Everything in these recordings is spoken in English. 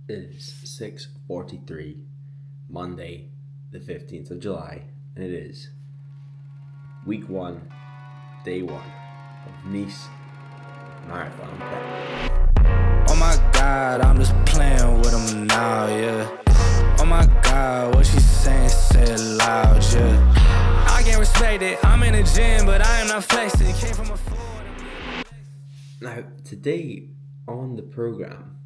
It is 6:43, Monday, the 15th of July, and it is week one, day one of Nice Marathon Prep. Oh my god, I'm just playing with them now, yeah. Oh my god, what she saying, say it loud, yeah. I can't respect it, I'm in the gym, but I am not flexing. Came from a Now, today on the program,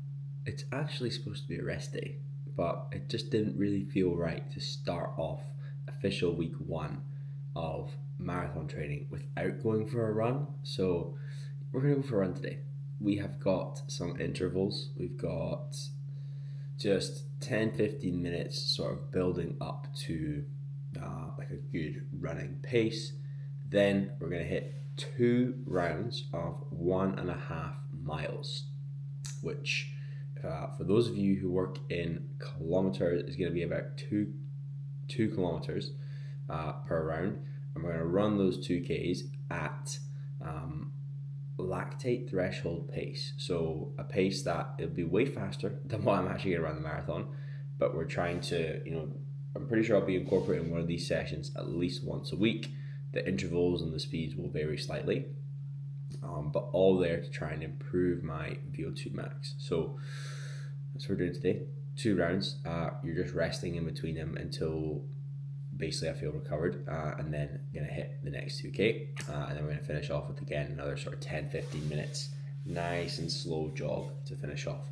it's actually supposed to be a rest day, but it just didn't really feel right to start off official week one of marathon training without going for a run. So, we're gonna go for a run today. We have got some intervals, we've got just 10-15 minutes sort of building up to like a good running pace. Then we're going to hit 2 rounds of 1.5 miles, which for those of you who work in kilometers is going to be about two kilometers per round. And we're going to run those 2Ks at lactate threshold pace. So a pace that it'll be way faster than what I'm actually going to run the marathon, but we're trying to, I'm pretty sure I'll be incorporating one of these sessions at least once a week. The intervals and the speeds will vary slightly, but all there to try and improve my VO2 max. So that's what we're doing today. 2 rounds. You're just resting in between them until basically I feel recovered, and then gonna hit the next 2K, and then we're gonna finish off with again another sort of 10-15 minutes, nice and slow jog to finish off.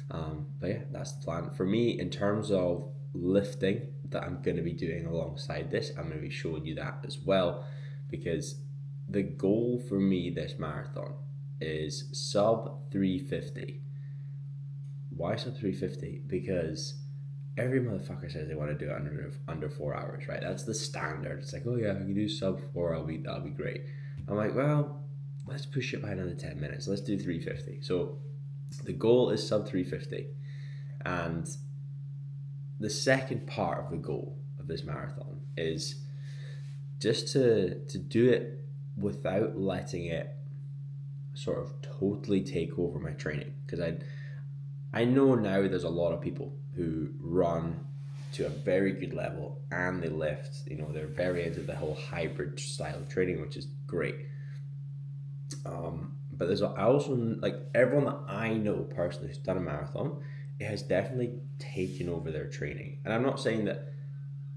But yeah, that's the plan for me in terms of lifting that I'm going to be doing alongside this. I'm going to be showing you that as well, because the goal for me this marathon is sub 350. Why sub 350? Because every motherfucker says they want to do it under 4 hours, right? That's the standard. It's like, oh yeah, if you can do sub 4, that'll be great. I'm like, well, let's push it by another 10 minutes. Let's do 350. So the goal is sub 350, and the second part of the goal of this marathon is just to do it without letting it sort of totally take over my training, because I know now there's a lot of people who run to a very good level and they lift, they're very into the whole hybrid style of training, which is great. But I also, like, everyone that I know personally who's done a marathon, it has definitely taken over their training. And I'm not saying that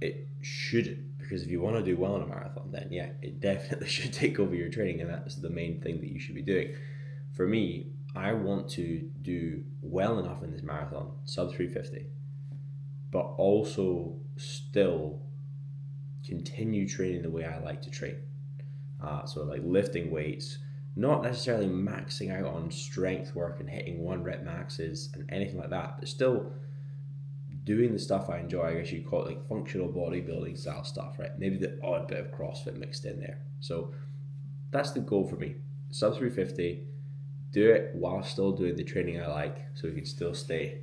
it shouldn't, because if you want to do well in a marathon, then yeah, it definitely should take over your training, and that's the main thing that you should be doing. For me, I want to do well enough in this marathon, sub 350, but also still continue training the way I like to train. So like lifting weights, not necessarily maxing out on strength work and hitting 1 rep maxes and anything like that, but still doing the stuff I enjoy. I guess you'd call it like functional bodybuilding style stuff, right? Maybe the odd bit of CrossFit mixed in there. So that's the goal for me. Sub 350, do it while still doing the training I like, so we can still stay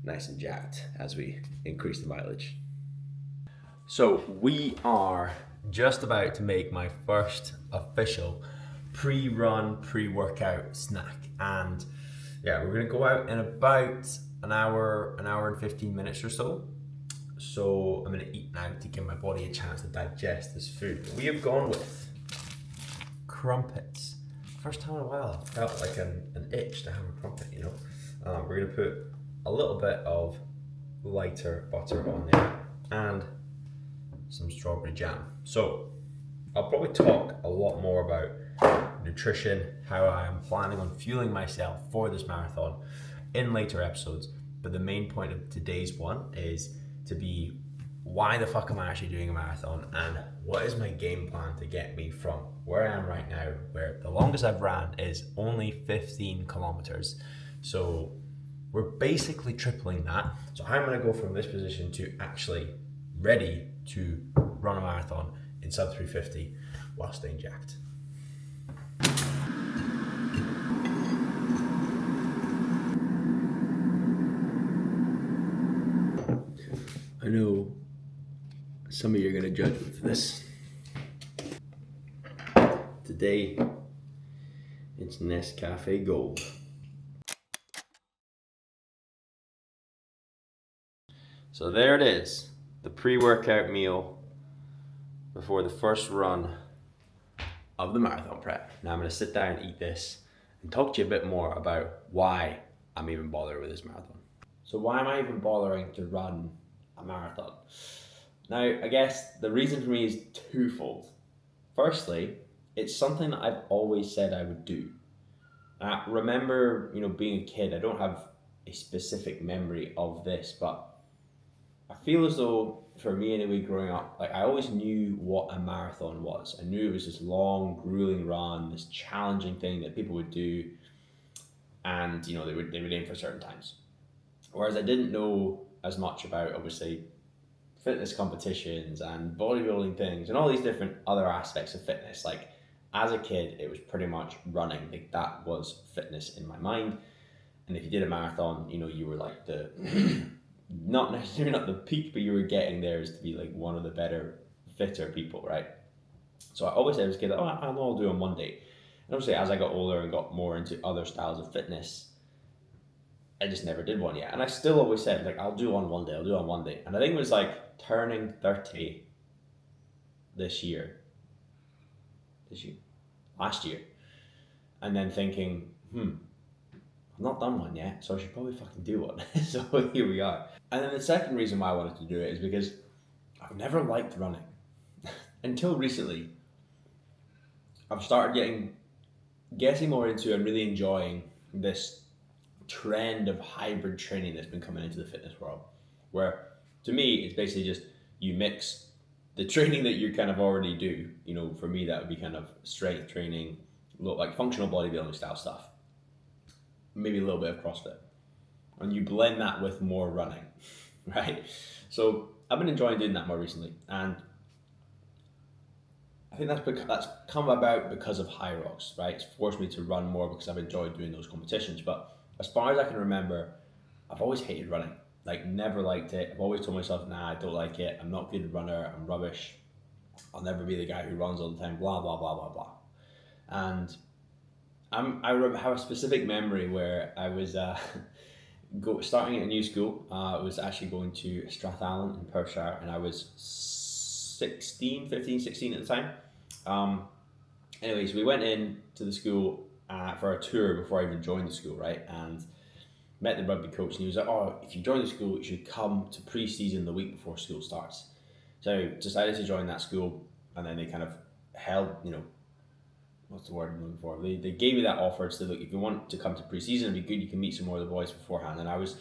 nice and jacked as we increase the mileage. So we are just about to make my first official pre-run, pre-workout snack, and yeah, we're gonna go out in about an hour and 15 minutes or so. So I'm gonna eat now to give my body a chance to digest this food. We have gone with crumpets. First time in a while, I felt like an itch to have a crumpet, We're gonna put a little bit of lighter butter on there and some strawberry jam. So I'll probably talk a lot more about nutrition, how I am planning on fueling myself for this marathon in later episodes. But the main point of today's one is to be, why the fuck am I actually doing a marathon, and what is my game plan to get me from where I am right now, where the longest I've ran is only 15 kilometers. So we're basically tripling that. So I'm gonna go from this position to actually ready to run a marathon in sub 350 while staying jacked. I know some of you are going to judge me for this. Today, it's Nescafe Gold. So there it is, the pre-workout meal before the first run of the marathon prep. Now I'm going to sit down and eat this and talk to you a bit more about why I'm even bothering with this marathon. So why am I even bothering to run a marathon? Now, I guess the reason for me is twofold. Firstly, it's something that I've always said I would do. I remember, being a kid, I don't have a specific memory of this, but I feel as though, for me anyway, growing up, like I always knew what a marathon was. I knew it was this long, grueling run, this challenging thing that people would do, and they would aim for certain times. Whereas I didn't know as much about, obviously, fitness competitions and bodybuilding things and all these different other aspects of fitness. Like as a kid, it was pretty much running. Like that was fitness in my mind. And if you did a marathon, you were like the not necessarily not the peak, but you were getting there as to be like one of the better, fitter people, right? So I always said as a kid, I know I'll do on one day. And obviously, as I got older and got more into other styles of fitness, I just never did one yet. And I still always said, like, I'll do on one day, I'll do on one day. And I think it was like turning 30 this year, last year. And then thinking, I've not done one yet, so I should probably fucking do one. So here we are. And then the second reason why I wanted to do it is because I've never liked running. Until recently, I've started getting more into and really enjoying this trend of hybrid training that's been coming into the fitness world, where to me it's basically just you mix the training that you kind of already do. For me that would be kind of strength training, like functional bodybuilding style stuff, maybe a little bit of CrossFit, and you blend that with more running, right? So I've been enjoying doing that more recently, and I think that's come about because of High Rocks, right? It's forced me to run more because I've enjoyed doing those competitions. But as far as I can remember, I've always hated running. Like, never liked it. I've always told myself, nah, I don't like it. I'm not a good runner. I'm rubbish. I'll never be the guy who runs all the time, blah, blah, blah, blah, blah. And I have a specific memory where I was starting at a new school. I was actually going to Strathallan in Perthshire, and I was 15, 16 at the time. Anyways, we went in to the school for a tour before I even joined the school, right? And met the rugby coach, and he was like, if you join the school, you should come to pre-season the week before school starts. So I decided to join that school, and then they kind of held, what's the word I'm looking for? They gave me that offer to say, look, if you want to come to pre-season, it'd be good, you can meet some more of the boys beforehand. And I was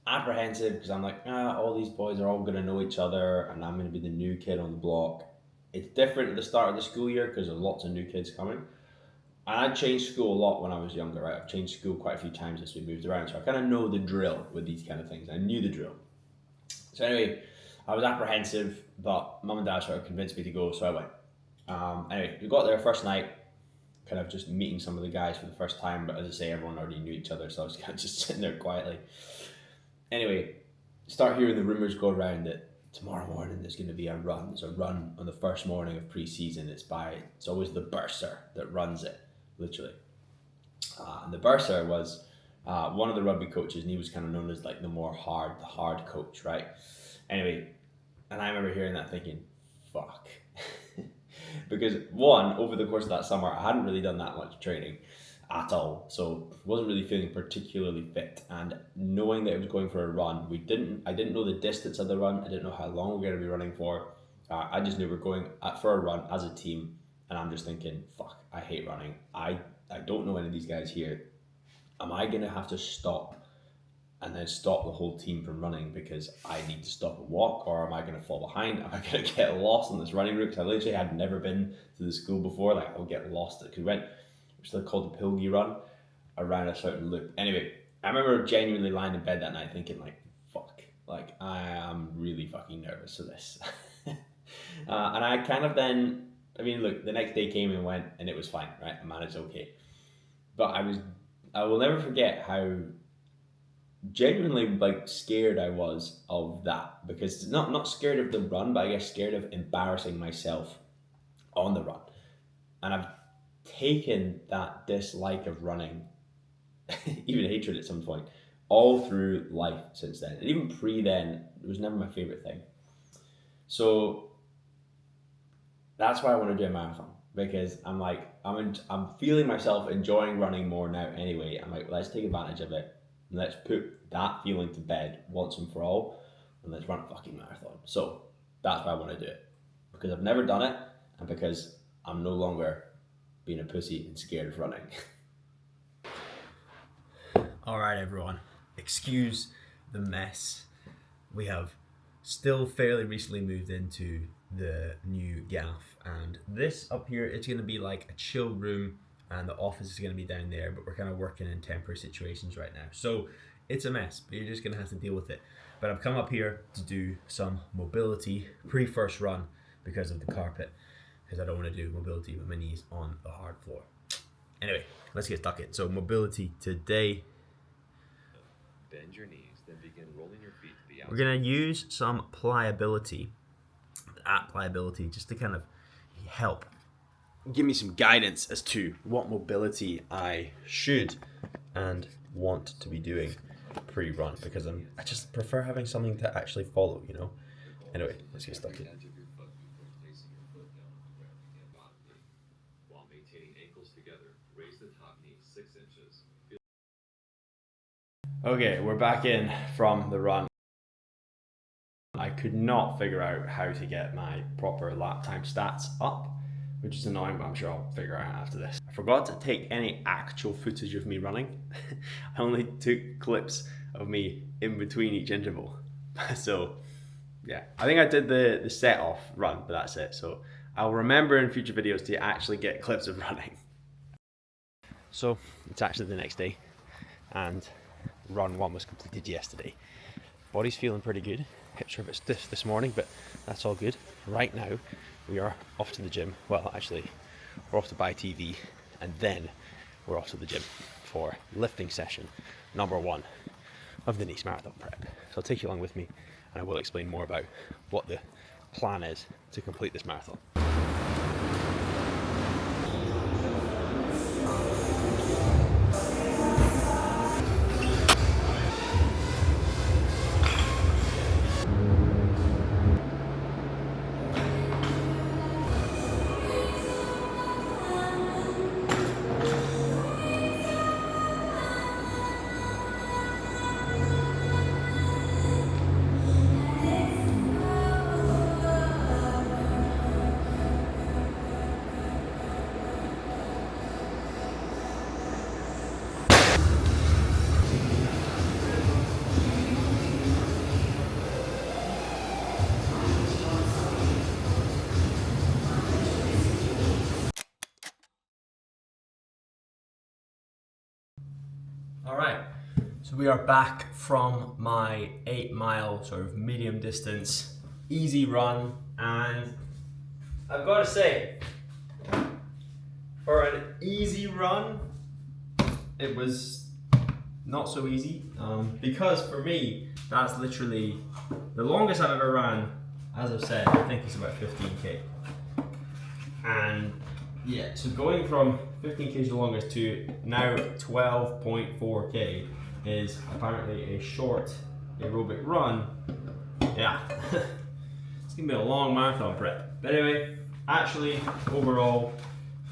apprehensive because I'm like, all these boys are all going to know each other, and I'm going to be the new kid on the block. It's different at the start of the school year because there's lots of new kids coming. And I changed school a lot when I was younger, right? I've changed school quite a few times as we moved around, so I kind of know the drill with these kind of things. I knew the drill. So anyway, I was apprehensive, but mum and dad sort of convinced me to go, so I went. Anyway, we got there first night, kind of just meeting some of the guys for the first time, but as I say, everyone already knew each other, so I was kind of just sitting there quietly. Anyway, start hearing the rumours go around that tomorrow morning there's going to be a run. There's a run on the first morning of pre-season. It's always the bursar that runs it, literally. And the bursar was one of the rugby coaches, and he was kind of known as like the hard coach, right? Anyway, and I remember hearing that thinking, fuck. Because one, over the course of that summer, I hadn't really done that much training at all, so wasn't really feeling particularly fit. And knowing that it was going for a run, I didn't know the distance of the run. I didn't know how long we're going to be running for. I just knew we're going for a run as a team, and I'm just thinking, fuck, I hate running. I don't know any of these guys here. Am I going to have to stop and then stop the whole team from running because I need to stop and walk, or am I going to fall behind? Am I going to get lost on this running route? Because I literally had never been to the school before. Like, I'll get lost. Because we went, it's called the Pilgi Run, around a certain loop. Anyway, I remember genuinely lying in bed that night thinking, like, fuck, like, I am really fucking nervous for this. And I kind of then, look, the next day came and went, and it was fine, right? I managed okay. But I will never forget how genuinely like scared I was of that, because not scared of the run, but I guess scared of embarrassing myself on the run. And I've taken that dislike of running, even hatred at some point, all through life since then. And even pre then, it was never my favorite thing. So that's why I want to do a marathon, because I'm like, I'm feeling myself enjoying running more now anyway. I'm like, let's take advantage of it. And let's put that feeling to bed once and for all, and let's run a fucking marathon. So that's why I want to do it, because I've never done it, and because I'm no longer being a pussy and scared of running. All right, everyone, excuse the mess. We have still fairly recently moved into the new gaff, and this up here, it's going to be like a chill room, and the office is going to be down there, but we're kind of working in temporary situations right now. So it's a mess, but you're just going to have to deal with it. But I've come up here to do some mobility pre-first run because of the carpet, because I don't want to do mobility with my knees on the hard floor. Anyway, let's get stuck in. So mobility today. Bend your knees, then begin rolling your feet to the outside. We're going to use some pliability, just to kind of help give me some guidance as to what mobility I should and want to be doing pre-run, because I just prefer having something to actually follow, you know. Anyway, let's get stuck in. While maintaining ankles together, raise the top knee 6 inches. Okay, we're back in from the run. I could not figure out how to get my proper lap time stats up, which is annoying, but I'm sure I'll figure it out after this. I forgot to take any actual footage of me running. I only took clips of me in between each interval. So yeah, I think I did the set off run, but that's it. So I'll remember in future videos to actually get clips of running. So it's actually the next day, and run 1 was completed yesterday. Body's feeling pretty good. Hips are a bit stiff this morning, but that's all good. Right now, we are off to the gym. Well, actually, we're off to buy TV, and then we're off to the gym for lifting session number 1 of the Nice Marathon prep. So I'll take you along with me, and I will explain more about what the plan is to complete this marathon. All right, so we are back from my 8-mile sort of medium distance, easy run, and I've got to say, for an easy run, it was not so easy, because for me, that's literally the longest I've ever ran. As I've said, I think it's about 15k, and yeah, so going from 15k is the longest to now 12.4k is apparently a short aerobic run. Yeah, it's gonna be a long marathon prep. But anyway, actually, overall,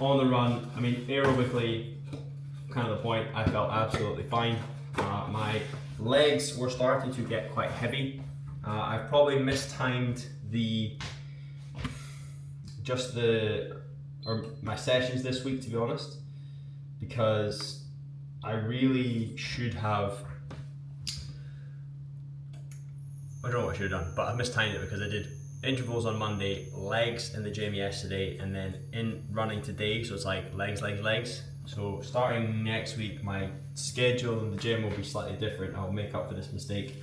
on the run, I mean, aerobically, kind of the point, I felt absolutely fine. My legs were starting to get quite heavy. I've probably mistimed my sessions this week, to be honest, because I really should have, I don't know what I should have done, but I mistimed it because I did intervals on Monday, legs in the gym yesterday, and then in running today, so it's like legs. So starting next week, my schedule in the gym will be slightly different. I'll make up for this mistake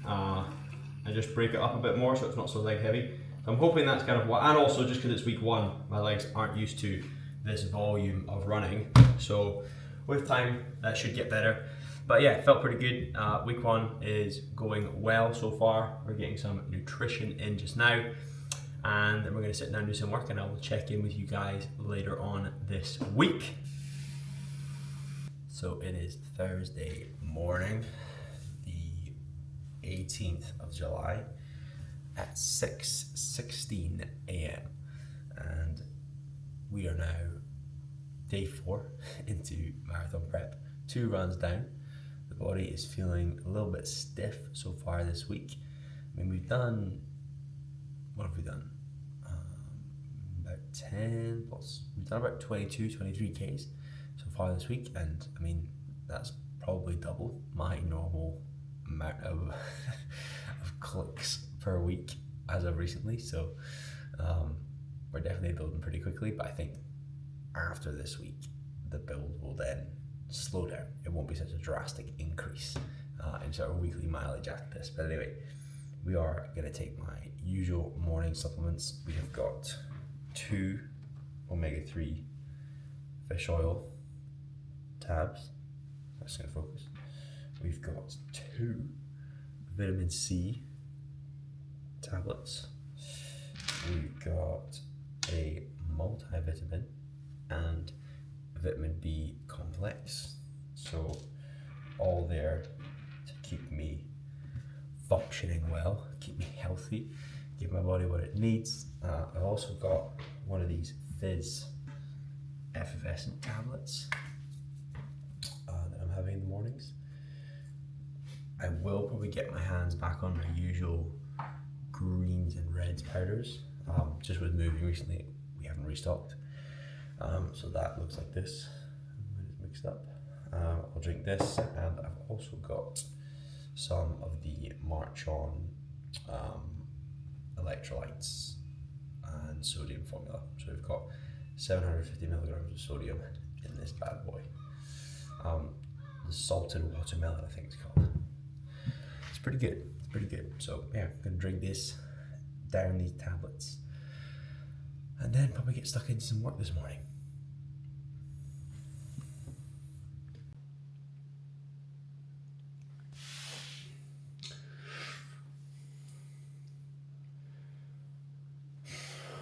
and just break it up a bit more so it's not so leg heavy. So I'm hoping that's kind of what, and also just because it's week 1, my legs aren't used to this volume of running. So with time, that should get better. But yeah, it felt pretty good. Week 1 is going well so far. We're getting some nutrition in just now. And then we're gonna sit down and do some work, and I will check in with you guys later on this week. So it is Thursday morning. 18th of July at 6:16 a.m. and we are now day 4 into marathon prep. 2 runs down. The body is feeling a little bit stiff so far this week. I mean, we've done, what have we done? About 10 plus. We've done about 22, 23 Ks so far this week, and I mean, that's probably double my normal amount of, of clicks per week as of recently. So we're definitely building pretty quickly, but I think after this week, the build will then slow down. It won't be such a drastic increase in sort of weekly mileage after this. But anyway, we are going to take my usual morning supplements. We have got 2 omega-3 fish oil tabs. That's going to focus. We've got 2 vitamin C tablets. We've got a multivitamin and vitamin B complex. So all there to keep me functioning well, keep me healthy, give my body what it needs. I've also got one of these Fizz effervescent tablets that I'm having in the mornings. I will probably get my hands back on my usual greens and reds powders. Just with moving recently, we haven't restocked. So that looks like this. It's mixed up. I'll drink this, and I've also got some of the March On electrolytes and sodium formula. So we've got 750 milligrams of sodium in this bad boy. The salted watermelon, I think it's called. It's pretty good. It's pretty good. So yeah, I'm gonna drink this, down these tablets, and then probably get stuck into some work this morning.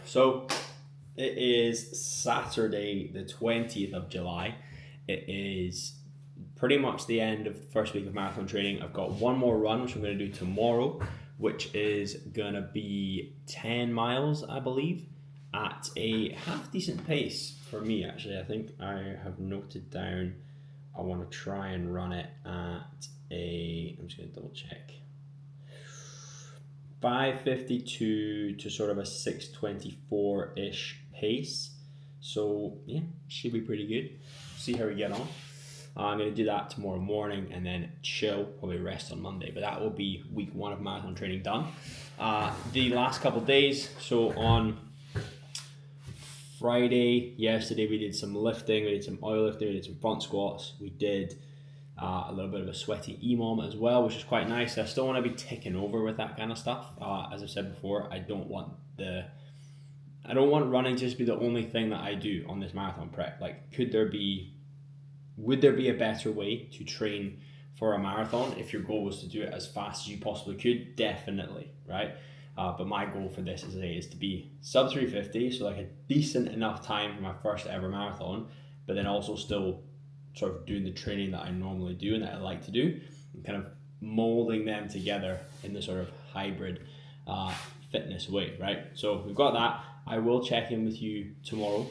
So it is Saturday the 20th of July. It is pretty much the end of the first week of marathon training. I've got one more run, which I'm going to do tomorrow, which is going to be 10 miles, I believe, at a half decent pace for me, actually. I think I have noted down I want to try and run it at I'm just going to double check, 5:52 to sort of a 6:24-ish pace. So yeah, should be pretty good. See how we get on. I'm going to do that tomorrow morning and then chill, probably rest on Monday. But that will be week 1 of marathon training done. The last couple of days, so on Friday, yesterday, we did some lifting, we did some oil lifting, we did some front squats, we did a little bit of a sweaty EMOM as well, which is quite nice. I still want to be ticking over with that kind of stuff. As I've said before, I don't want running to just be the only thing that I do on this marathon prep. Like, would there be a better way to train for a marathon if your goal was to do it as fast as you possibly could? Definitely, right? But my goal for this is to be sub 350, so like a decent enough time for my first ever marathon, but then also still sort of doing the training that I normally do and that I like to do, and kind of molding them together in the sort of hybrid fitness way, right? So we've got that. I will check in with you tomorrow,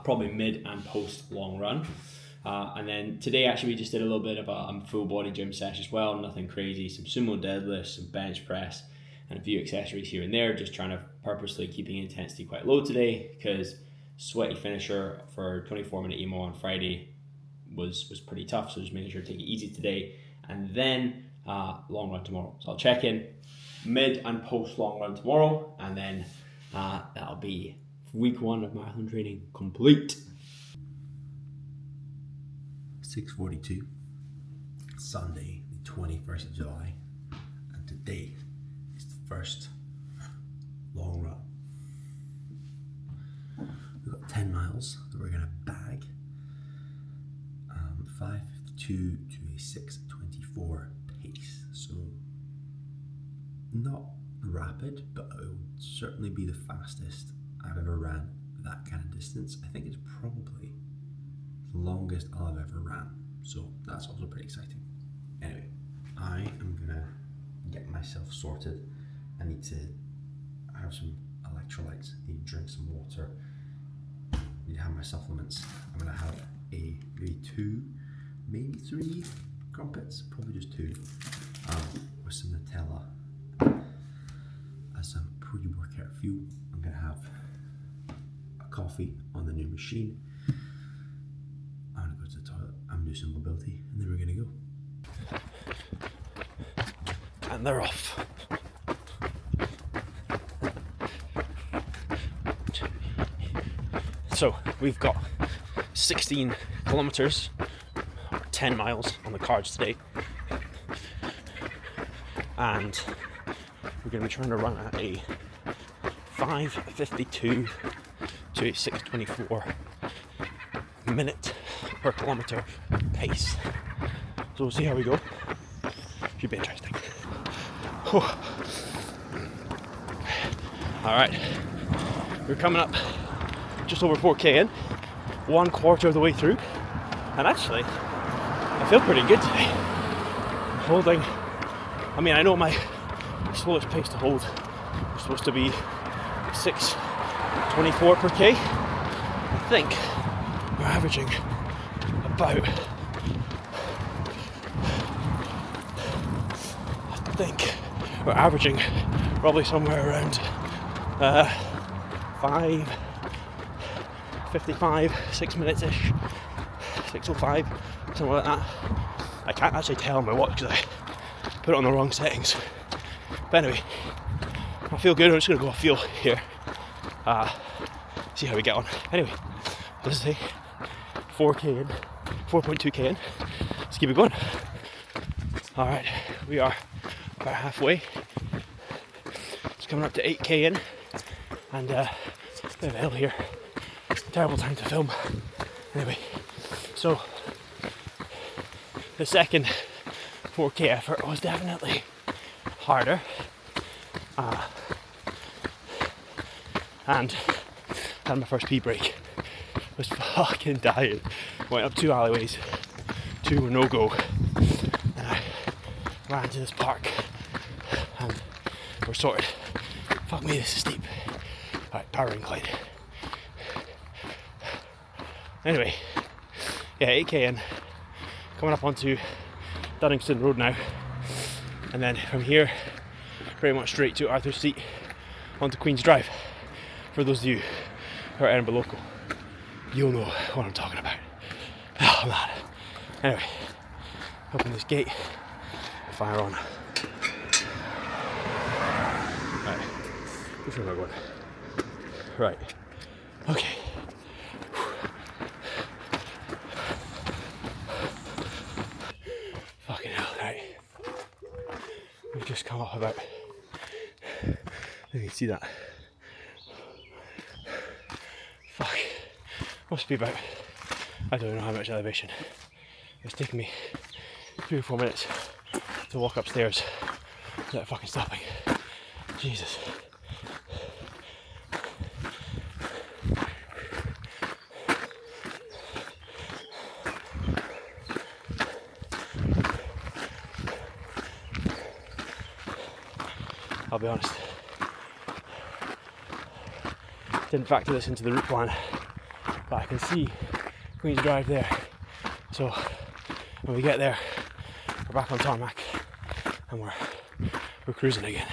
probably mid and post long run. And then today actually we just did a little bit of a full body gym session as well, nothing crazy, some sumo deadlifts, some bench press, and a few accessories here and there, just trying to purposely keeping intensity quite low today, because sweaty finisher for 24-minute emo on Friday was pretty tough, so just making sure to take it easy today, and then long run tomorrow. So I'll check in mid and post long run tomorrow, and then that'll be week 1 of marathon training complete. 6:42, Sunday the 21st of July, and today is the first long run. We've got 10 miles that we're going to bag, 5:52 to a 6:24 pace, so not rapid, but it will certainly be the fastest I've ever ran that kind of distance. I think it's probably the longest I'll have ever ran, so that's also pretty exciting. Anyway, I am gonna myself sorted. I need to have some electrolytes, I need to drink some water, I need to have my supplements. I'm gonna have maybe 2, maybe 3 crumpets, probably just 2, with some Nutella as some pre-workout fuel. I'm gonna have a coffee on the new machine. I'm gonna go to the toilet, I'm gonna do some mobility, and then we're gonna go. And they're off. So we've got 16 kilometers, 10 miles on the cards today, and we're going to be trying to run at a 5:52 to a 6:24 minute per kilometer pace. So we'll see how we go. Should be interesting. Whew. All right, we're coming up just over 4k in, 1/4 of the way through, and actually I feel pretty good today. Holding, I mean, I know my slowest pace to hold is supposed to be 6:24 per k. I think we're averaging about, probably somewhere around 5:55, 6 minutes-ish, 6:05, something like that. I can't actually tell on my watch because I put it on the wrong settings. But anyway, I feel good. I'm just going to go feel here. See how we get on. Anyway, let's say 4k in, 4.2k in. Let's keep it going. Alright, we are about halfway. It's coming up to 8k in, and bit of a hill here. Terrible time to film. Anyway, so the second 4k effort was definitely harder, and had my first pee break. Was fucking dying. Went up 2 alleyways, 2 were no go, and I ran to this park, and we're sorted. Fuck me, this is steep. Alright, power incline. Anyway, yeah, 8k in, coming up onto Duddingston Road now, and then from here, pretty much straight to Arthur's Seat onto Queen's Drive. For those of you who are Edinburgh local, you'll know what I'm talking about. Oh man. Anyway, open this gate, fire on. Right, which way am I going? Right, okay. Fucking hell, right. We've just come up about, you can see that. Fuck, must be about, I don't know how much elevation. It's taken me 3 or 4 minutes to walk upstairs without fucking stopping. Jesus. I'll be honest, didn't factor this into the route plan, but I can see Queen's Drive there, so when we get there we're back on tarmac and we're cruising again.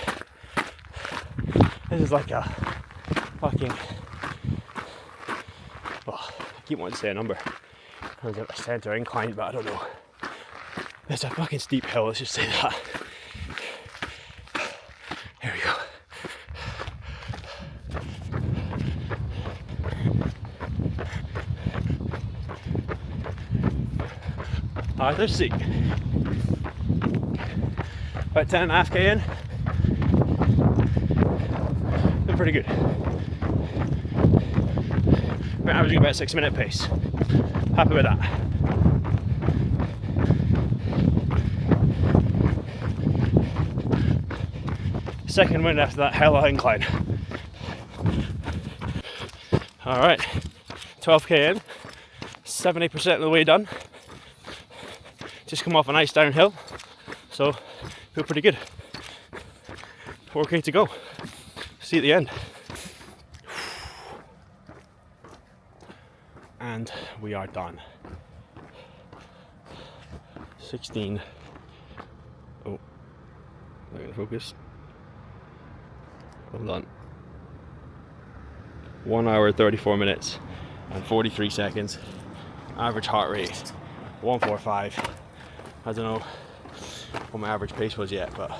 This is like a fucking, well, I keep wanting to say a number, there's a centre incline, but I don't know. It's a fucking steep hill, let's just say that. Here we go. Arthur's Seat. About 10.5k in. Been pretty good. We're averaging about a 6 minute pace. Happy with that. Second wind after that hella incline. Alright, 12k in, 70% of the way done. Just come off a nice downhill, so feel pretty good. 4K to go. See you at the end. And we are done. 16. Oh, not gonna focus. Hold on. 1 hour, 34 minutes, and 43 seconds. Average heart rate 145. I don't know what my average pace was yet, but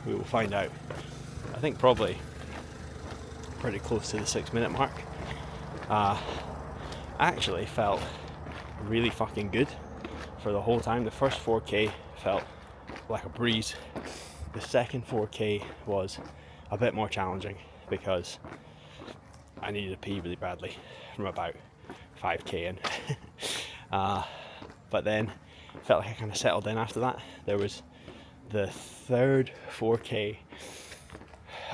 we will find out. I think probably pretty close to the 6 minute mark. I actually felt really fucking good for the whole time. The first 4K felt like a breeze. The second 4K was a bit more challenging because I needed to pee really badly from about 5K in. But then felt like I kind of settled in after that. There was the third 4K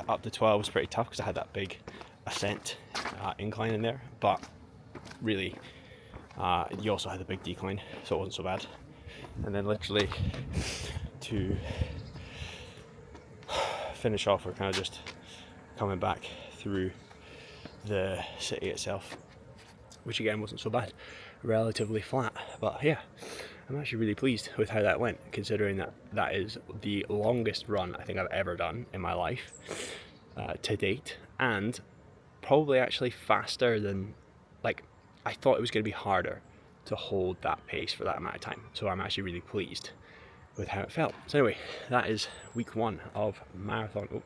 up to 12 was pretty tough because I had that big ascent incline in there, but really you also had a big decline, so it wasn't so bad. And then literally to finish off, we're kind of just coming back through the city itself, which again wasn't so bad, relatively flat. But yeah, I'm actually really pleased with how that went, considering that that is the longest run I think I've ever done in my life to date, and probably actually faster than, like, I thought it was going to be harder to hold that pace for that amount of time. So I'm actually really pleased with how it felt. So anyway, that is week 1 of marathon. Oh,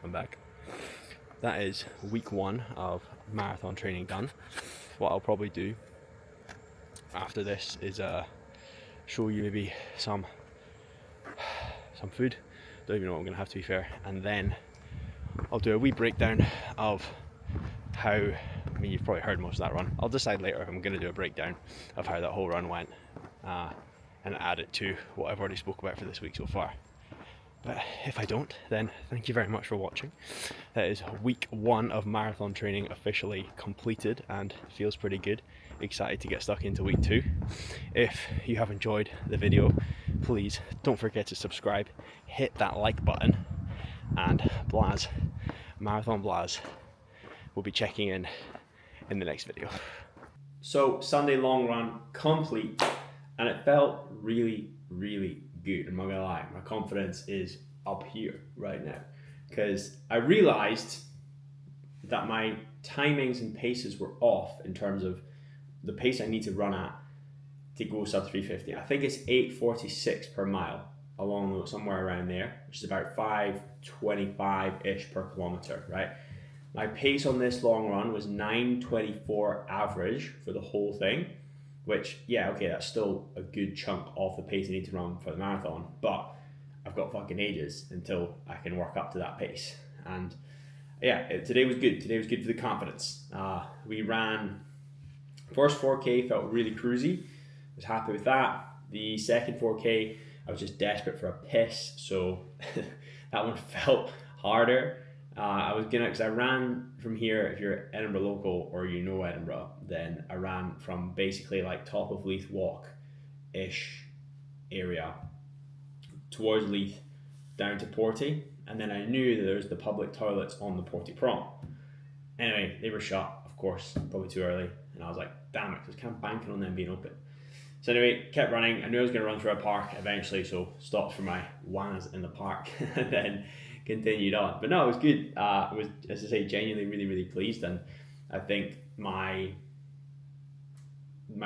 come back. That is week 1 of marathon training done. What I'll probably do after this is show you maybe some food. Don't even know what I'm gonna have, to be fair. And then I'll do a wee breakdown of how, I mean, you've probably heard most of that run. I'll decide later if I'm gonna do a breakdown of how that whole run went and add it to what I've already spoke about for this week so far. But if I don't, then thank you very much for watching. That is week 1 of marathon training officially completed and feels pretty good. Excited to get stuck into week 2. If you have enjoyed the video, please don't forget to subscribe, hit that like button, and Blaz, Marathon Blaz, will be checking in the next video. So Sunday long run complete, and it felt really, really good. I'm not gonna lie, my confidence is up here right now because I realized that my timings and paces were off in terms of the pace I need to run at to go sub 350. I think it's 8:46 per mile, along somewhere around there, which is about 5:25-ish per kilometer, right? My pace on this long run was 9:24 average for the whole thing, which, yeah, okay, that's still a good chunk off the pace I need to run for the marathon, but I've got fucking ages until I can work up to that pace. And yeah, today was good. Today was good for the confidence. We ran, first 4K felt really cruisy. Was happy with that. The second 4K, I was just desperate for a piss, so that one felt harder. I was gonna, because I ran from here, if you're Edinburgh local or you know Edinburgh, then I ran from basically like top of Leith Walk-ish area towards Leith down to Porty, and then I knew that there's the public toilets on the Porty Prom. Anyway, they were shut, of course, probably too early, and I was like, damn it, I was kind of banking on them being open. So anyway, kept running. I knew I was going to run through a park eventually, so stopped for my waz in the park and then continued on. But no, it was good. I was, as I say, genuinely really, really pleased, and I think my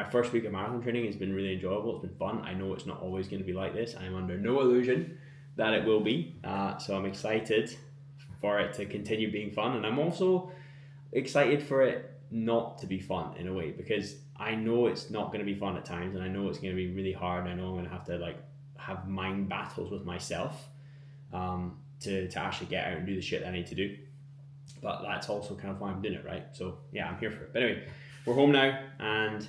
first week of marathon training has been really enjoyable. It's been fun. I know it's not always going to be like this. I am under no illusion that it will be. So I'm excited for it to continue being fun, and I'm also excited for it not to be fun in a way, because I know it's not going to be fun at times, and I know it's going to be really hard. I know I'm going to have to like have mind battles with myself to actually get out and do the shit that I need to do. But that's also kind of why I'm doing it, right? So yeah, I'm here for it. But anyway, we're home now, and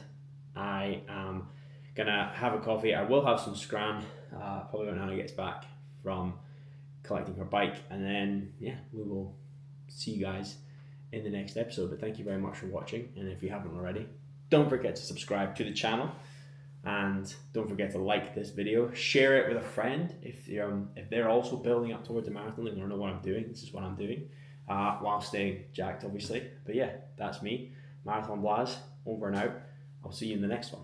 I am gonna have a coffee. I will have some scran probably when Hannah gets back from collecting her bike, and then yeah, we will see you guys in the next episode. But thank you very much for watching, and if you haven't already, don't forget to subscribe to the channel. And don't forget to like this video, share it with a friend if they're also building up towards a marathon. They want to know what I'm doing. This is what I'm doing, while staying jacked, obviously. But yeah, that's me, Marathon Blaz, over and out. I'll see you in the next one.